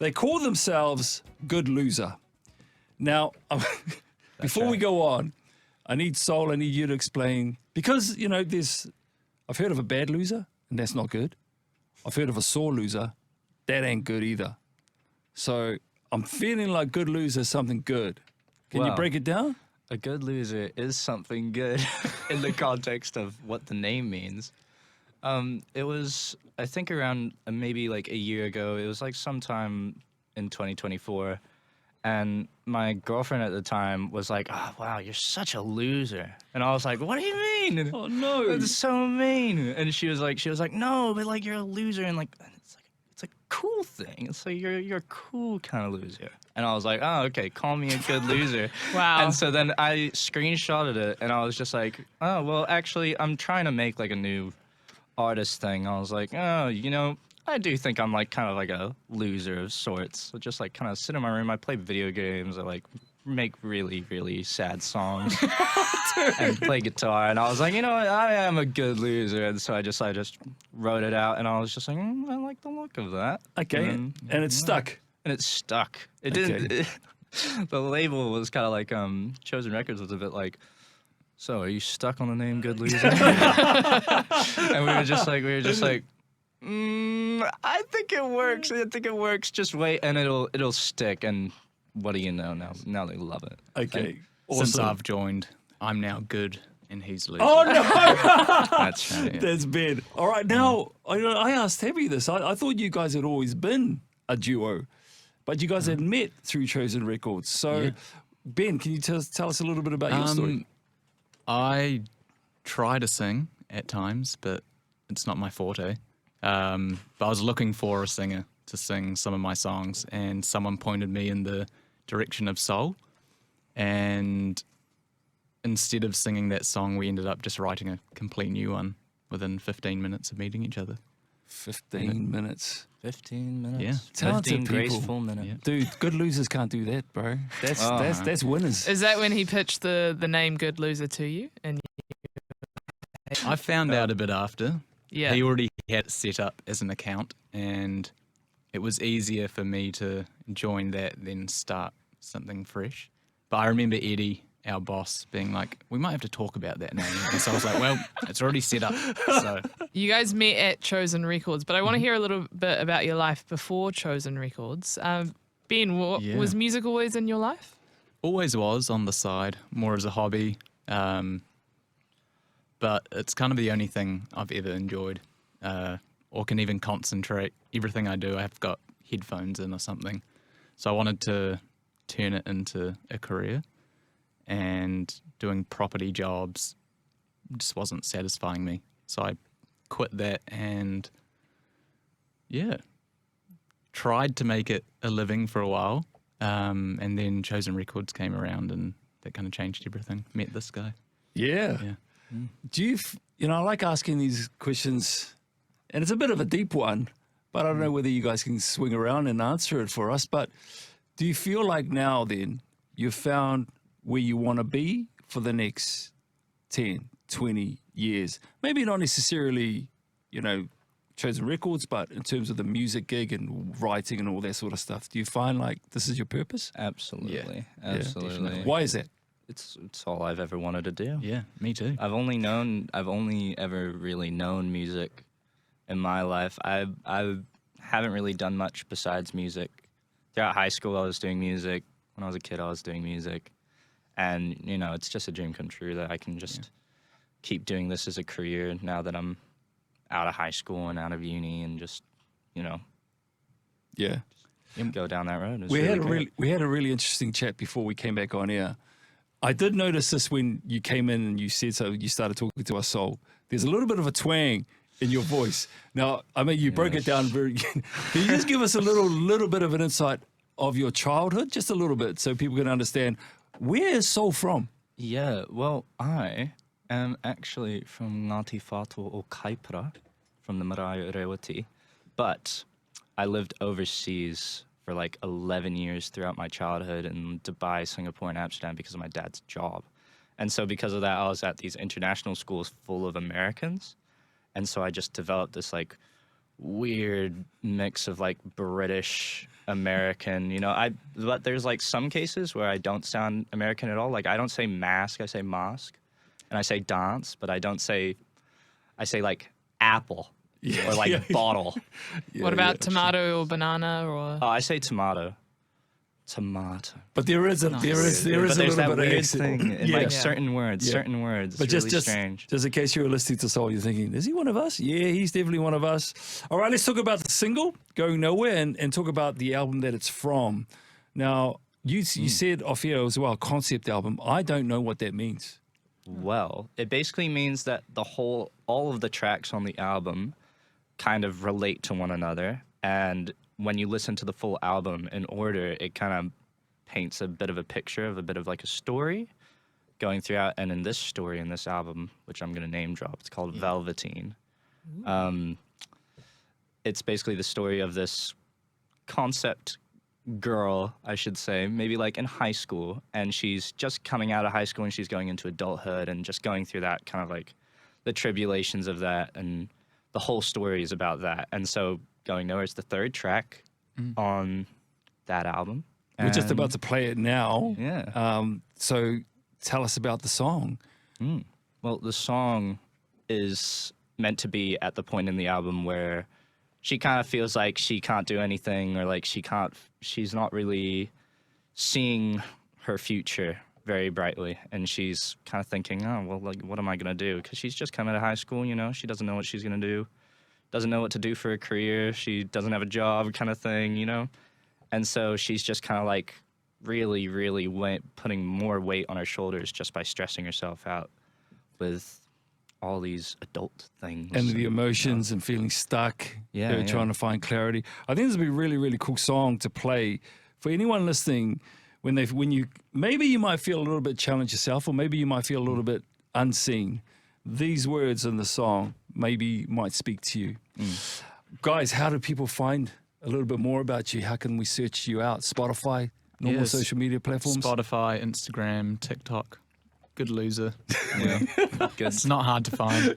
They call themselves Good Loser. Now, before we go on, I need you to explain, because, you know, I've heard of a bad loser, and that's not good. I've heard of a sore loser. That ain't good either. So I'm feeling like Good Loser is something good. Can you break it down? A good loser is something good in the context of what the name means. It was, I think, around maybe like a year ago. It was like sometime in 2024. And my girlfriend at the time was like, "Oh, wow, you're such a loser." And I was like, "What do you mean? Oh, no. That's so mean." And she was like, "No, but like you're a loser, and like it's a cool thing. It's like you're a cool kind of loser." And I was like, "Oh, okay, call me a good loser." Wow. And so then I screenshotted it, and I was just like, "Oh, well, actually, I'm trying to make like a new artist thing." I was like, "Oh, you know, I do think I'm like kind of like a loser of sorts. So just like kind of sit in my room. I play video games. I like make really, really sad songs and play guitar." And I was like, you know what? I am a good loser. And so I just wrote it out, and I was just like, I like the look of that. Okay, and it's stuck. And it stuck. It didn't. The label was kind of like Chosen Records was a bit like, "So are you stuck on the name Good Loser?" And we were just like. I think it works. I think it works. Just wait, and it'll stick. And what do you know now? Now they love it. Okay. Since I've joined, I'm now good and he's losing. Oh, no. That's right. Yeah. That's bad. All right. Now, I asked Tabby this. I thought you guys had always been a duo, but you guys had met through Chosen Records. So, Ben, can you tell us a little bit about your story? I try to sing at times, but it's not my forte. But I was looking for a singer to sing some of my songs, and someone pointed me in the direction of soul. And instead of singing that song, we ended up just writing a complete new one within 15 minutes of meeting each other. 15 minutes. 15 minutes. Yeah. Talented 15 people. graceful minutes. Yeah. Dude, good losers can't do that, bro. That's winners. Is that when he pitched the name Good Loser to you? And I found out a bit after. yeah. He already had it set up as an account, and it was easier for me to join that than start something fresh. But I remember Eddie, our boss, being like, "We might have to talk about that name." And so I was like, "Well, it's already set up." So You guys met at Chosen Records, but I want to hear a little bit about your life before Chosen Records. Ben, Yeah. was music always in your life? always was on the side, more as a hobby. But it's kind of the only thing I've ever enjoyed, or can even concentrate. Everything I do, I've got headphones in or something. So I wanted to turn it into a career, and doing property jobs just wasn't satisfying me. So I quit that and, yeah, tried to make it a living for a while. And then Chosen Records came around, and that kind of changed everything. Met this guy. Yeah. Yeah. Do you, I like asking these questions, and it's a bit of a deep one, but I don't know whether you guys can swing around and answer it for us. But do you feel like now then you've found where you want to be for the next 10, 20 years? Maybe not necessarily, Chosen Records, but in terms of the music gig and writing and all that sort of stuff. Do you find like this is your purpose? Absolutely. Yeah, Absolutely. definitely. Why is that? It's all I've ever wanted to do. Yeah, me too. I've only ever really known music in my life. I haven't really done much besides music. Throughout high school, I was doing music. When I was a kid, I was doing music. And, it's just a dream come true that I can just keep doing this as a career now that I'm out of high school and out of uni, and just, Yeah. go down that road. It's We had great. we had a really interesting chat before we came back on air. I did notice this when you came in and you said so. You started talking to us. So there's a little bit of a twang in your voice. Now, I mean, you broke it down very. Can you just give us a little bit of an insight of your childhood, just a little bit, so people can understand where is soul from? Yeah, well, I am actually from Ngāti Whātua o Kaipara, from the Marae Rewati, but I lived overseas for like 11 years throughout my childhood in Dubai, Singapore, and Amsterdam because of my dad's job. And so because of that, I was at these international schools full of Americans. And so I just developed this like weird mix of like British American, but there's like some cases where I don't sound American at all. Like I don't say mask, I say mosque, and I say dance, but I say like apple or like bottle. What about tomato or banana or? Oh, I say tomato. Tomato. But there is a But little there's bit that of weird accent. thing in like certain words. Yeah. Certain words. But It's really just strange. in case you're listening to Soul, you're thinking, is he one of us? Yeah, he's definitely one of us. All right, let's talk about the single, Going Nowhere, and talk about the album that it's from. Now, you said off here as well, concept album. I don't know what that means. Well, it basically means that all of the tracks on the album kind of relate to one another. And when you listen to the full album in order, it kind of paints a bit of a picture of a bit of like a story going throughout. And in this story, in this album, which I'm going to name drop, it's called Velveteen. It's basically the story of this concept girl, I should say, maybe like in high school. And she's just coming out of high school and she's going into adulthood and just going through that kind of like the tribulations of that. And the whole story is about that. And so Going Nowhere is the third track on that album. We're just And- about to play it now. Yeah. So tell us about the song. Well, the song is meant to be at the point in the album where she kind of feels like she can't do anything, or like she's not really seeing her future very brightly. And she's kind of thinking, oh, well, like, what am I going to do? Because she's just come out of high school, she doesn't know what she's going to do, doesn't know what to do for a career. She doesn't have a job kind of thing, And so she's just kind of like really, really putting more weight on her shoulders just by stressing herself out with all these adult things. And the emotions and feeling stuck, Yeah. trying to find clarity. I think this would be a really, really cool song to play for anyone listening when you maybe you might feel a little bit challenged yourself, or maybe you might feel a little bit unseen. These words in the song maybe might speak to you. Guys, how do people find a little bit more about you? How can we search you out? Spotify, normal Yes. social media platforms? Spotify, Instagram, TikTok. Good loser. Yeah. Good. It's not hard to find.